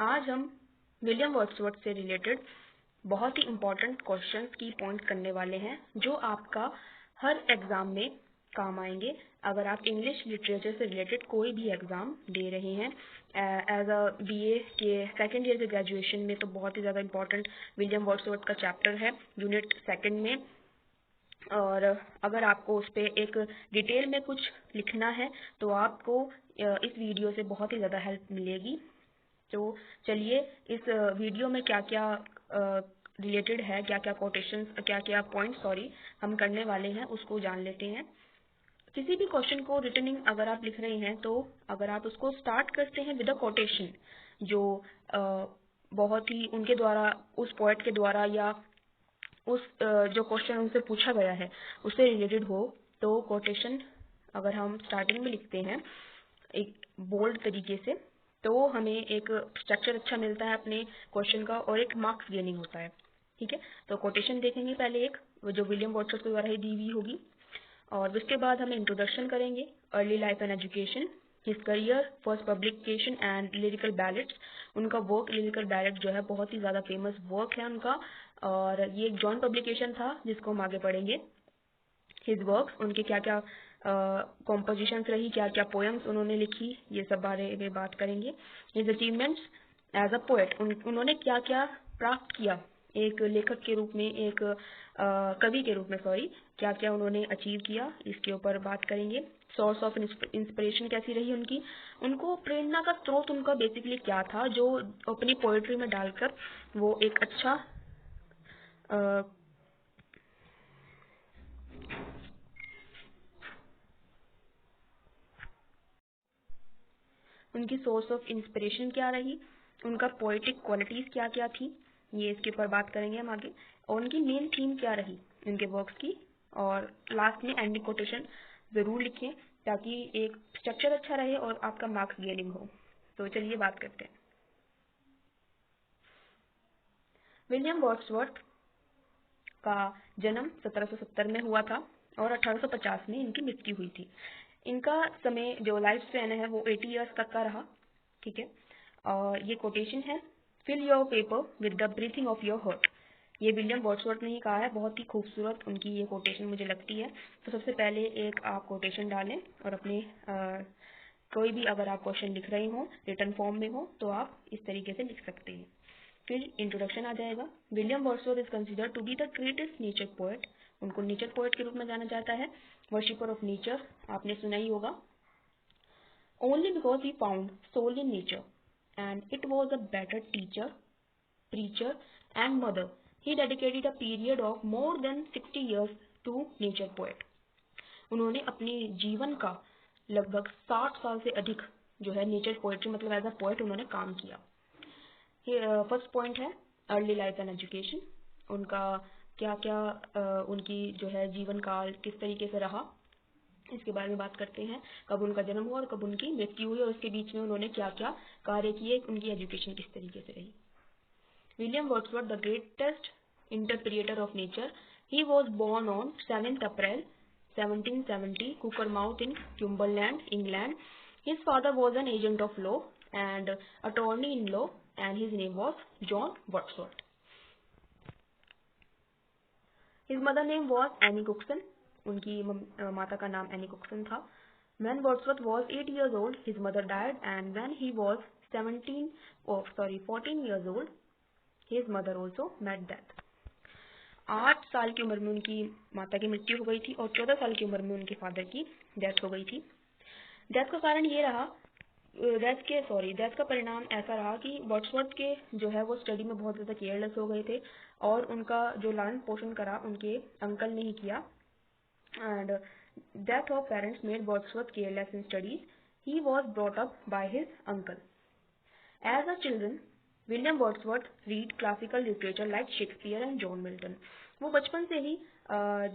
आज हम William Wordsworth से रिलेटेड बहुत ही इम्पोर्टेंट क्वेश्चंस की पॉइंट करने वाले हैं जो आपका हर एग्ज़ाम में काम आएंगे। अगर आप इंग्लिश लिटरेचर से रिलेटेड कोई भी एग्ज़ाम दे रहे हैं एज अ बीए के सेकेंड ईयर के ग्रेजुएशन में, तो बहुत ही ज़्यादा इम्पोर्टेंट विलियम वर्ड्सवर्थ का चैप्टर है यूनिट सेकेंड में। और अगर आपको उस पर एक डिटेल में कुछ लिखना है तो आपको इस वीडियो से बहुत ही ज़्यादा हेल्प मिलेगी। तो चलिए इस वीडियो में क्या क्या रिलेटेड है, क्या क्या कोटेशंस, क्या क्या पॉइंट्स हम करने वाले हैं उसको जान लेते हैं। किसी भी क्वेश्चन को रिटनिंग अगर आप लिख रहे हैं तो अगर आप उसको स्टार्ट करते हैं विद अ कोटेशन जो बहुत ही उनके द्वारा, उस पोएट के द्वारा या उस जो क्वेश्चन उनसे पूछा गया है उससे रिलेटेड हो, तो कोटेशन अगर हम स्टार्टिंग में लिखते हैं एक बोल्ड तरीके से तो हमें एक स्ट्रक्चर अच्छा मिलता है अपने क्वेश्चन का और एक मार्क्स गेनिंग होता है। ठीक है, तो कोटेशन देखेंगे पहले एक जो विलियम वर्ड्सवर्थ के द्वारा ही दी हुई होगी, और उसके बाद हम इंट्रोडक्शन करेंगे, early life and education, his career, first publication and lyrical ballads. उनका वर्क लिरिकल बैलेट जो है बहुत ही ज़्यादा फेमस वर्क है उनका, और ये एक जॉइंट पब्लिकेशन था जिसको हम आगे पढ़ेंगे। हिज वर्क्स, उनके क्या क्या कॉम्पोजिशंस रही, क्या क्या पोएम्स उन्होंने लिखी, ये सब बारे में बात करेंगे। His achievements as a poet, उन्होंने क्या क्या प्राप्त किया एक लेखक के रूप में, एक कवि के रूप में, क्या क्या उन्होंने अचीव किया, इसके ऊपर बात करेंगे। सोर्स ऑफ इंस्पिरेशन कैसी रही उनकी, उनको प्रेरणा का स्रोत उनका बेसिकली क्या था जो अपनी पोएट्री में डालकर वो एक अच्छा उनकी सोर्स ऑफ इंस्पिरेशन क्या रही, उनका पोएटिक क्वालिटीज़ क्या क्या थी, ये इसके ऊपर बात करेंगे हम आगे। और उनकी मेन थीम क्या रही उनके वर्क्स की, और लास्ट में एंडिंग कोटेशन ज़रूर लिखें ताकि एक स्ट्रक्चर अच्छा रहे और आपका मार्क्स गेनिंग हो। तो चलिए बात करते हैं। विलियम वर्ड्सवर्थ का जन्म 1770 में हुआ था और 1850 में इनकी मृत्यु हुई थी। इनका समय जो लाइफ स्पैन है वो 80 ईयर्स तक का रहा। ठीक है, और ये कोटेशन है, fill your paper with the breathing of your heart. ये विलियम वर्ड्सवर्थ ने ही कहा है, बहुत ही खूबसूरत उनकी ये कोटेशन मुझे लगती है। तो सबसे पहले एक आप कोटेशन डालें और अपने कोई भी अगर आप क्वेश्चन लिख रहे हो रिटन फॉर्म में हो तो आप इस तरीके से लिख सकते हैं। फिर इंट्रोडक्शन आ जाएगा। William Wordsworth is considered to be the greatest nature poet, उनको नेचर पोएट के रूप में जाना जाता है। वर्शिपर ऑफ नेचर आपने सुना ही होगा। Only because he found soul in nature and it was a better teacher, preacher and mother, he dedicated a period of more than 60 years to nature poet. उन्होंने अपने जीवन का लगभग 60 साल से अधिक जो है नेचर पोएट्री मतलब एज अ पोएट उन्होंने काम किया। फर्स्ट पॉइंट है अर्ली लाइफ एंड एजुकेशन, उनका क्या क्या उनकी जो है जीवन काल किस तरीके से रहा इसके बारे में बात करते हैं। कब उनका जन्म हुआ और कब उनकी मृत्यु हुई और उसके बीच में उन्होंने क्या क्या कार्य किए, उनकी एजुकेशन किस तरीके से रही। William Wordsworth, the greatest interpreter of nature, he was born on 7th April 1770, Cookermouth in Cumberland, England. His father was an agent of law and attorney-in-law, and his name was John Wordsworth. His mother name was Annie Cookson. उनकी माता का नाम any कुक्सन था। When Wordsworth was 8 years old, his mother died, and when he was 14 years old, his mother also met death. 8 साल की उम्र में उनकी माता की मृत्यु हो गई थी और 14 साल की उम्र में उनके फादर की डेथ हो गई थी। डेथ का कारण ये रहा, डेथ का परिणाम ऐसा रहा कि वर्ड्सवर्थ के जो है वो स्टडी में बहुत ज़्यादा केयरलेस हो गए थे और उनका जो लालन पोषण करा उनके अंकल ने ही किया। And death of parents made Wordsworth careless in studies, he was brought up by his uncle. As a children William Wordsworth read classical literature like Shakespeare and John Milton. वो बचपन से ही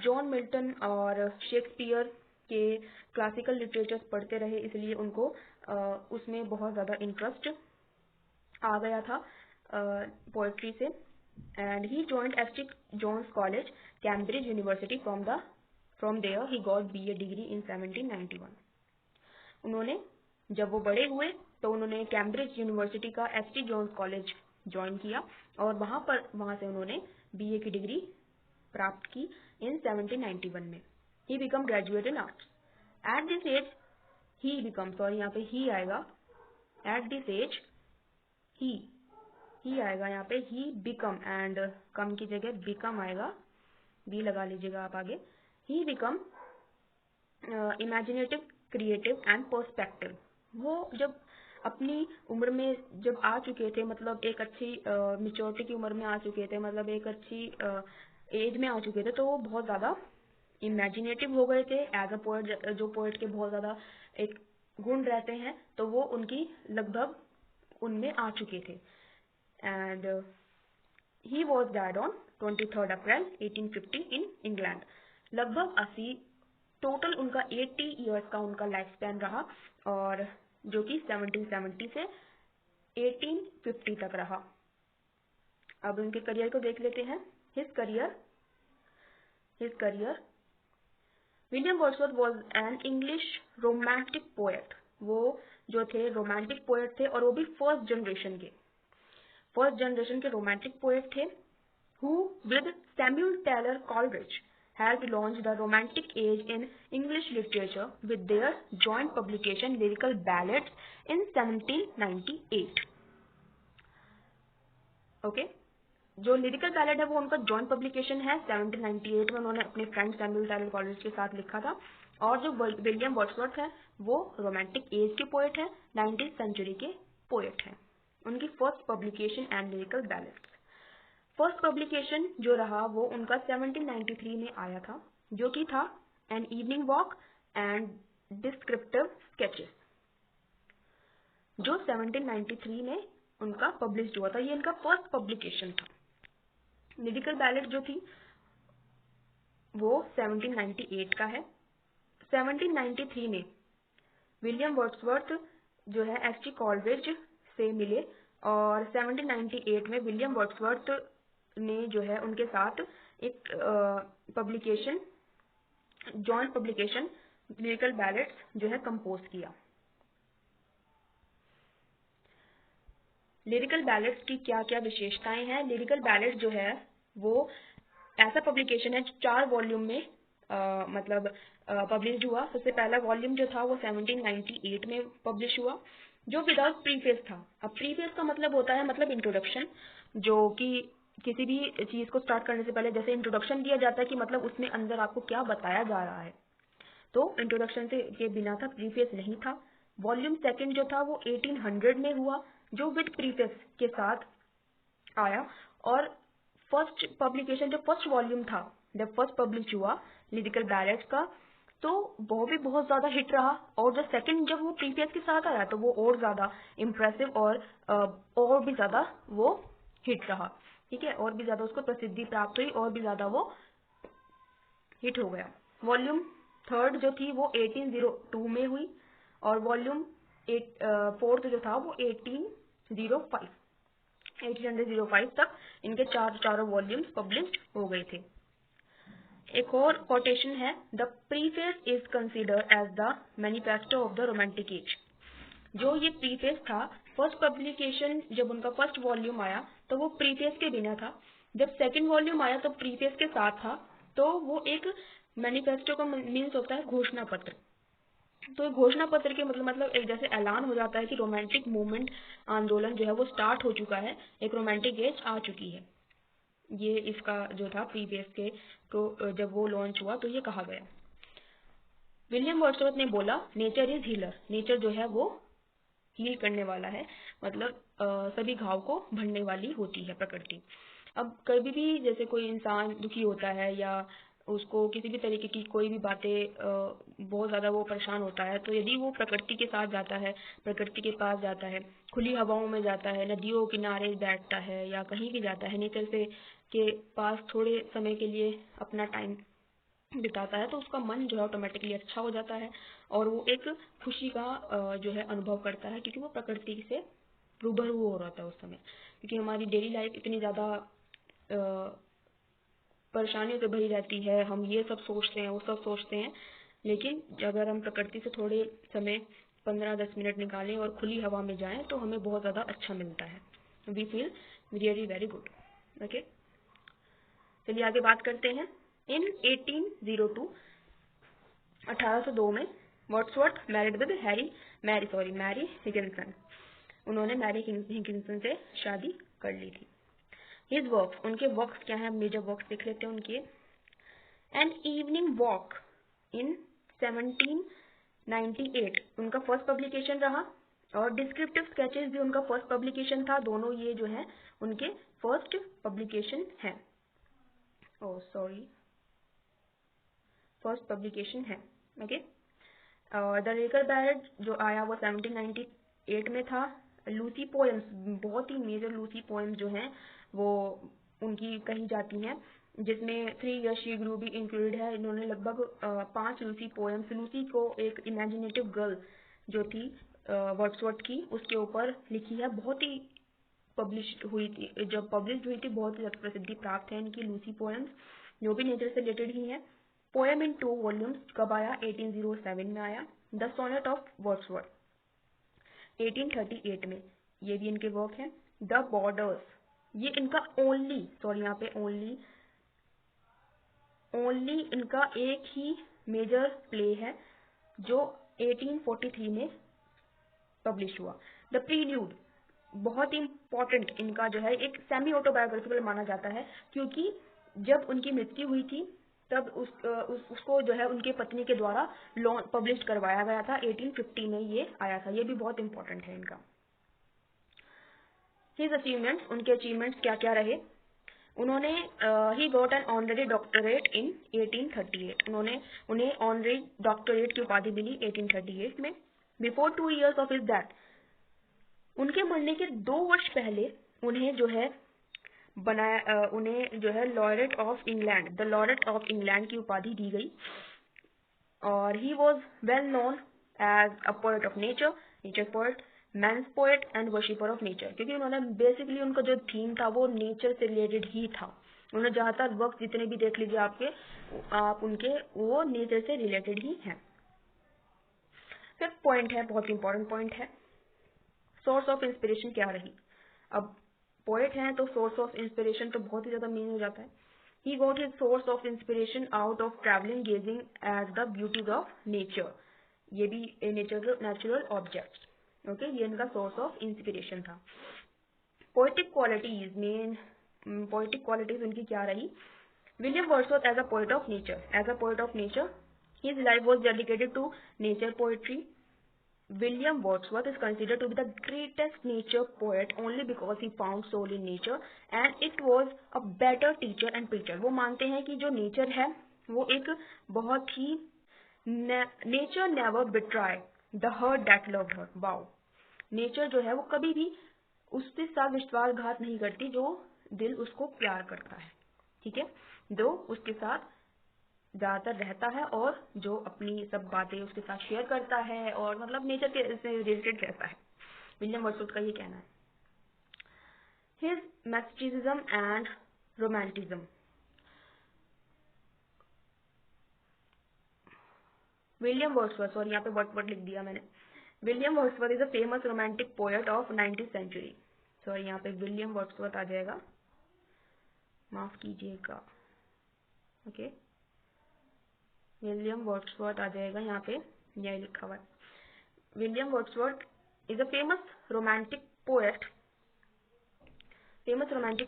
जॉन मिल्टन और Shakespeare के classical literature पढ़ते रहे, इसलिए उनको उसमें बहुत ज़्यादा इंटरेस्ट आ गया था पोएट्री से। And he joined St John's college, Cambridge University. From there he got BA degree in 1791। उन्होंने जब वो बड़े हुए तो उन्होंने कैम्ब्रिज यूनिवर्सिटी का एस.टी. जोन्स कॉलेज ज्वाइन किया और वहाँ से उन्होंने बीए की डिग्री प्राप्त की इन 1791 में। He become graduate in arts. At this age he become, sorry यहाँ पे ही आएगा, एट दिस एज ही आएगा यहाँ पे, ही बिकम, एंड कम की जगह बिकम आएगा, बी लगा लीजिएगा आप आगे। He become imaginative, creative and perspective. वो जब अपनी उम्र में जब आ चुके थे, मतलब एक अच्छी मेच्योरिटी की उम्र में आ चुके थे, मतलब एक अच्छी एज में आ चुके थे, तो वो बहुत ज़्यादा इमेजिनेटिव हो गए थे एज अ पोएट। जो पोएट के बहुत ज़्यादा एक गुण रहते हैं, तो वो उनकी लगभग उनमें आ चुके थे। And he was died on 23 April 1850 in England. लगभग 80, टोटल उनका 80 ईयर्स का उनका लाइफ स्पैन रहा, और जो कि 1770 से 1850 तक रहा। अब उनके करियर को देख लेते हैं। His career William Wordsworth was an English romantic poet. वो जो थे रोमांटिक पोएट थे, और वो भी फर्स्ट जनरेशन के रोमांटिक पोएट थे, who with Samuel Taylor Coleridge helped launch the Romantic Age in English literature with their joint publication Lyrical Ballads in 1798. Okay? जो लिरिकल बैलेड है वो उनका जॉइंट पब्लिकेशन है, 1798 में उन्होंने अपने फ्रेंड सैमुअल टेलर कॉलेज के साथ लिखा था। और जो विलियम वर्ड्सवर्थ है वो रोमांटिक एज के पोएट है, 19th सेंचुरी के पोएट हैं। उनकी first publication and lyrical ballads. First publication जो रहा वो उनका 1793 में आया था, जो कि था an evening walk and descriptive sketches, जो 1793 में उनका पब्लिश हुआ था। ये इनका फर्स्ट पब्लिकेशन था। लिरिकल बैलेड जो थी वो 1798 का है। 1793 में विलियम वर्ड्सवर्थ जो है एस.टी. कॉलरिज से मिले, और 1798 में विलियम वर्ड्सवर्थ ने जो है उनके साथ एक publication, joint publication lyrical ballads जो है कंपोज किया। लिरिकल बैलेड्स की क्या क्या विशेषताएं हैं? लिरिकल बैलेड जो है वो ऐसा पब्लिकेशन है जो 4 वॉल्यूम में मतलब पब्लिश हुआ। सबसे पहला वॉल्यूम जो था वो 1798 में पब्लिश हुआ, जो विदाउट प्रीफेस था। अब प्रीफेस का मतलब होता है मतलब इंट्रोडक्शन, जो कि किसी भी चीज़ को स्टार्ट करने से पहले जैसे इंट्रोडक्शन दिया जाता है कि मतलब उसमें अंदर आपको क्या बताया जा रहा है, तो इंट्रोडक्शन से के बिना था, प्रीफेस नहीं था। वॉल्यूम सेकंड जो था वो 1800 में हुआ, जो विद प्रीफेस के साथ आया। और फर्स्ट पब्लिकेशन जो फर्स्ट वॉल्यूम था, जब फर्स्ट पब्लिश हुआ लिरिकल बैलेड्स का, तो वो भी बहुत ज़्यादा हिट रहा। और जो सेकंड जब वो प्रीफेस के साथ आया तो वो और ज़्यादा इम्प्रेसिव और भी ज़्यादा वो हिट रहा। ठीक है, और भी ज़्यादा उसको प्रसिद्धि प्राप्त हुई, और भी ज़्यादा वो हिट हो गया। वॉल्यूम थर्ड जो थी वो 1802 में हुई, और वॉल्यूम फोर्थ जो था वो 1805 तक इनके चारों वॉल्यूम्स पब्लिश हो गए थे। एक और कोटेशन है, the preface is considered as the manifesto of the romantic age. जो ये प्रीफेस था, फर्स्ट पब्लिकेशन जब उनका फर्स्ट वॉल्यूम आया तो वो प्रीफेस के बिना था। जब सेकंड वॉल्यूम आया तो प्रीफेस के साथ था, तो वो एक मैनिफेस्टो का मीन्स होता है घोषणा पत्र। तो घोषणा पत्र के मतलब एक जैसे ऐलान हो जाता है कि रोमांटिक मूवमेंट, आंदोलन जो है वो स्टार्ट हो चुका है, एक रोमांटिक एज आ चुकी है। ये इसका जो था प्रीफेस के को जब वो लॉन्च हुआ तो ये कहा गया। विलियम वर्ड्सवर्थ ने बोला, नेचर इज हीलर। नेचर जो है वो हील करने वाला है, मतलब सभी घाव को भरने वाली होती है प्रकृति। अब कभी भी जैसे कोई इंसान दुखी होता है या उसको किसी भी तरीके की कोई भी बातें बहुत ज़्यादा वो परेशान होता है, तो यदि वो प्रकृति के साथ जाता है, प्रकृति के पास जाता है, खुली हवाओं में जाता है, नदियों किनारे बैठता है, या कहीं भी जाता है, नेचर से के पास थोड़े समय के लिए अपना टाइम बिताता है, तो उसका मन जो है ऑटोमेटिकली अच्छा हो जाता है, और वो एक खुशी का जो है अनुभव करता है, क्योंकि वो प्रकृति से रूबरू हो रहा था उस समय। क्योंकि हमारी डेली लाइफ इतनी ज़्यादा परेशानियों से भरी रहती है, हम ये सब सोचते हैं, वो सब सोचते हैं, लेकिन अगर हम प्रकृति से थोड़े समय 15-10 मिनट निकालें और खुली हवा में जाएं तो हमें बहुत ज़्यादा अच्छा मिलता है. We feel really very good. Okay, चलिए आगे बात करते हैं. इन 1802 1802 में Wordsworth married with Mary Higginson. उन्होंने मैरी हिगिंसन से शादी कर ली थी. हिज वर्क्स, उनके वर्क्स क्या हैं, मेजर वर्क्स देख लेते हैं उनके. एन इवनिंग वॉक इन 1798 उनका फर्स्ट पब्लिकेशन रहा, और डिस्क्रिप्टिव स्केचेस भी उनका फर्स्ट पब्लिकेशन था. दोनों ये जो है उनके फर्स्ट पब्लिकेशन है. फर्स्ट पब्लिकेशन है. ओके, द रेकर बैरेट जो आया वो 1798 में था. लूसी पोएम्स, बहुत ही मेजर लूसी पोएम्स जो हैं वो उनकी कही जाती हैं, जिसमें 3 Years She Grew भी इंक्लूडेड है. इन्होंने लगभग 5 लूसी पोएम्स, लूसी को एक इमेजिनेटिव गर्ल जो थी वर्ड्सवर्थ की, उसके ऊपर लिखी है. बहुत ही पब्लिश हुई थी, जब पब्लिश हुई थी बहुत ही प्रसिद्धि प्राप्त है इनकी लूसी पोएम्स, जो भी नेचर से रिलेटेड ही है. पोएम इन 2 वॉल्यूम्स कब आया, 1807 में आया. द सोनेट ऑफ वर्ड्सवर्थ 1838 में, ये भी इनके वर्क है. द बॉर्डर्स, ये इनका यहाँ पे ओनली इनका एक ही मेजर प्ले है जो 1843 में पब्लिश हुआ. द प्रील्यूड, बहुत ही इंपॉर्टेंट इनका जो है, एक सेमी ऑटोबायोग्राफिकल माना जाता है, क्योंकि जब उनकी मृत्यु हुई थी तब उसको जो है उनके पत्नी के द्वारा पब्लिश करवाया गया था. 1850 में ये आया था. ये भी बहुत इंपॉर्टेंट है इनका. हिज अचीवमेंट्स, उनके अचीवमेंट्स क्या क्या रहे. उन्होंने he got an honorary doctorate in 1838. उन्हें ऑनररी डॉक्टरेट की उपाधि मिली 1838 में. Before 2 years of his death, उनके मरने के 2 वर्ष पहले उन्हें जो है laureate of England, the laureate of England की उपाधि दी गई. और he was well known as a poet of nature poet, man's poet and worshipper of nature, क्योंकि उन्होंने बेसिकली उनका जो थीम था वो नेचर से रिलेटेड ही था. उन्होंने ज़्यादातर वर्क जितने भी देख लीजिए आप उनके, वो नेचर से रिलेटेड ही हैं. फिर पॉइंट है, बहुत इंपॉर्टेंट पॉइंट है, सोर्स ऑफ इंस्पिरेशन क्या रही. अब पोएट हैं तो सोर्स ऑफ इंस्पिरेशन तो बहुत ही ज़्यादा मीन हो जाता है. He got his source of inspiration out of travelling, gazing at the beauties of nature. ये भी नेचुरल ऑब्जेक्ट्स. ओके, ये इनका सोर्स ऑफ इंस्पिरेशन था. Poetic qualities, main poetic qualities उनकी क्या रही. William Wordsworth as a poet of nature, his life was dedicated to nature poetry. William Wordsworth is considered to be the greatest nature poet only because he found soul in nature and it was a better teacher and preacher. वो मानते हैं कि जो nature है वो एक बहुत ही nature never betray the heart that loved her. Wow, nature जो है वो कभी भी उसके साथ विश्वासघात नहीं करती जो दिल उसको प्यार करता है. ठीक है, जो उसके साथ ज़्यादातर रहता है और जो अपनी सब बातें उसके साथ शेयर करता है और मतलब नेचर के से रिलेटेड रहता है. विलियम वर्ड्सवर्थ का ये कहना है. His mysticism and romanticism. William Wordsworth, और यहाँ पे वर्ड लिख दिया मैंने. William Wordsworth is a famous romantic poet of 19th century. Sorry, यहाँ पे विलियम वर्ड्सवर्थ आ जाएगा, माफ कीजिएगा. ओके, विलियम वर्ड्सवर्थ आ जाएगा, यहाँ पे यही लिखा हुआ है. William Wordsworth is a famous romantic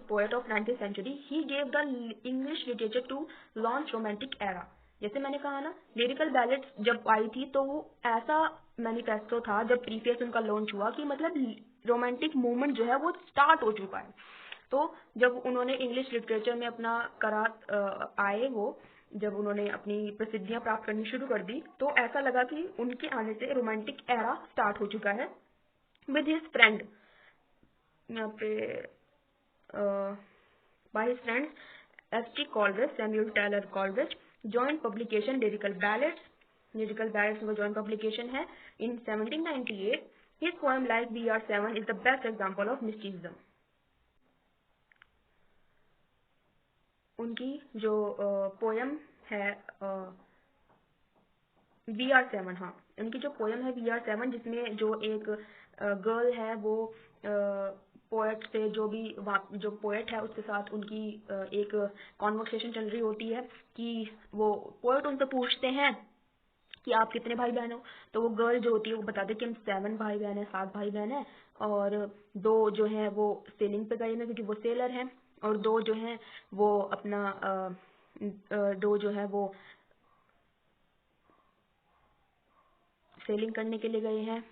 poet of 19th century. He gave the English literature to launch romantic era. जैसे मैंने कहा ना, लिरिकल बैलेट्स जब आई थी तो वो ऐसा मैनिफेस्टो था जब प्रीफेस उनका लॉन्च हुआ कि मतलब रोमांटिक मूवमेंट जो है वो स्टार्ट हो चुका है. तो जब उन्होंने इंग्लिश लिटरेचर में अपना आए, वो जब उन्होंने अपनी प्रसिद्धियां प्राप्त करनी शुरू कर दी तो ऐसा लगा कि उनके आने से रोमांटिक एरा स्टार्ट हो चुका है. विद हिज फ्रेंड, यहाँ पे by his friends S.T. Coleridge, Samuel Taylor Coleridge, joint publication lyrical ballads वो joint publication है in 1798. His poem Like We Are Seven is the best example of mysticism. उनकी जो poem है VR7, हाँ, उनकी जो पोयम है VR7, जिसमें जो एक गर्ल है वो पोएट से जो पोएट है उसके साथ उनकी एक कॉन्वर्सेशन चल रही होती है कि वो पोएट उनसे पूछते हैं कि आप कितने भाई बहन हो। तो वो गर्ल जो होती है वो बताते हैं कि हम 7 भाई बहन है, 7 भाई बहन है, और 2 जो हैं वो सेलिंग पे गए हैं क्योंकि वो सेलर हैं, और 2 जो हैं वो अपना 2 जो है वो सेलिंग करने के लिए गए हैं,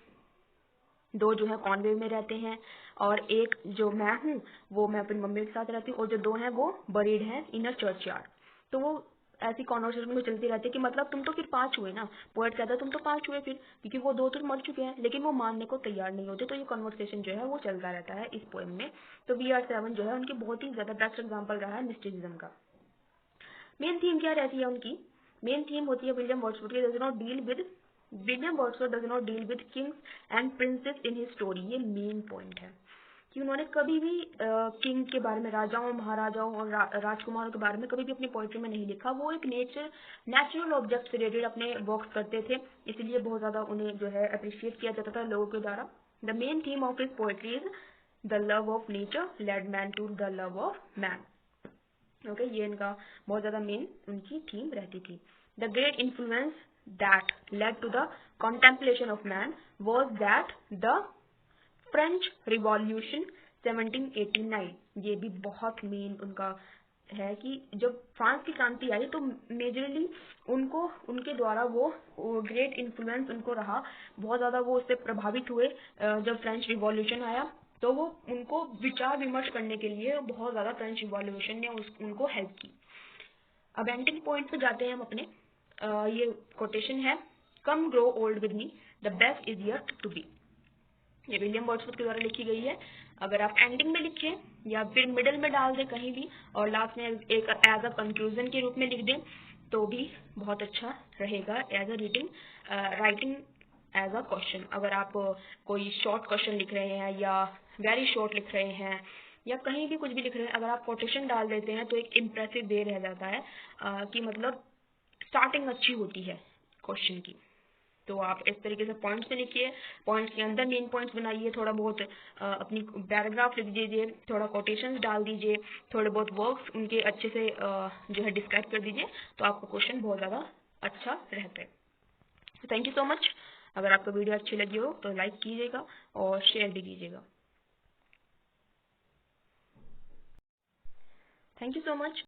2 जो है कॉन्वे में रहते हैं, और एक जो मैं हूँ वो मैं अपनी मम्मी के साथ रहती हूँ, और जो 2 हैं वो बरीड हैं इन अ चर्चयार्ड। तो वो ऐसी कॉन्वर्सेशन में चलती रहती है कि मतलब तुम तो फिर 5 हुए ना, पोएट कहता है तुम तो 5 हुए फिर, क्योंकि वो 2 तो मर चुके हैं, लेकिन वो मानने को तैयार नहीं होते। तो ये कॉन्वर्सेशन जो है वो चलता रहता है इस पोएम में। तो VR7 जो है उनकी बहुत ही ज्यादा बेस्ट एग्जाम्पल रहा है मिस्टिसिज्म का। मेन थीम क्या रहती है उनकी? मेन थीम होती है विलियम वर्ड्सवर्थ की, William Wordsworth does not deal with Kings and princess in his story. ये मेन पॉइंट है कि उन्होंने कभी भी किंग के बारे में, राजाओं महाराजाओं और राजकुमारों के बारे में कभी भी अपनी पोइट्री में नहीं लिखा। वो एक नेचुरल ऑब्जेक्ट से रिलेटेड अपने वर्क्स करते थे, इसलिए बहुत ज्यादा उन्हें जो है अप्रिशिएट किया जाता था लोगों के द्वारा। The main theme of his poetry is the love of nature led man to the love of man. Okay, ये इनका बहुत ज्यादा मेन उनकी थीम रहती थी। The great influence that led to the contemplation of man was that the French Revolution 1789। ये भी बहुत मेन उनका है कि जब फ्रांस की क्रांति आई तो मेजरली उनको उनके द्वारा वो ग्रेट इन्फ्लुएंस उनको रहा, बहुत ज्यादा वो उससे प्रभावित हुए। जब फ्रेंच रिवॉल्यूशन आया तो वो उनको विचार विमर्श करने के लिए बहुत ज्यादा फ्रेंच रिवॉल्यूशन ने उनको हेल्प की। अब एंडिंग पॉइंट पे जाते हैं हम अपने। ये कोटेशन है, come grow old with me, the best is yet to be. ये विलियम वर्ड्सवर्थ के द्वारा लिखी गई है। अगर आप एंडिंग में लिखें या फिर मिडिल में डाल दें कहीं भी, और लास्ट में एक एज अ कंक्लूजन के रूप में लिख दें तो भी बहुत अच्छा रहेगा as a writing as a question. अगर आप कोई शॉर्ट क्वेश्चन लिख रहे हैं या वेरी शॉर्ट लिख रहे हैं या कहीं भी कुछ भी लिख रहे हैं, अगर आप कोटेशन डाल देते हैं तो एक इम्प्रेसिव वे रह जाता है कि मतलब स्टार्टिंग अच्छी होती है क्वेश्चन की। तो आप इस तरीके से पॉइंट्स में लिखिए, पॉइंट्स के अंदर मेन पॉइंट्स बनाइए, थोड़ा बहुत अपनी पैराग्राफ लिख दीजिए, थोड़ा कोटेशंस डाल दीजिए, थोड़े बहुत वर्क्स उनके अच्छे से जो है डिस्क्राइब कर दीजिए, तो आपका क्वेश्चन बहुत ज़्यादा अच्छा रहता है। Thank you so much. अगर आपको वीडियो अच्छी लगी हो तो लाइक कीजिएगा और शेयर भी कीजिएगा। Thank you so much.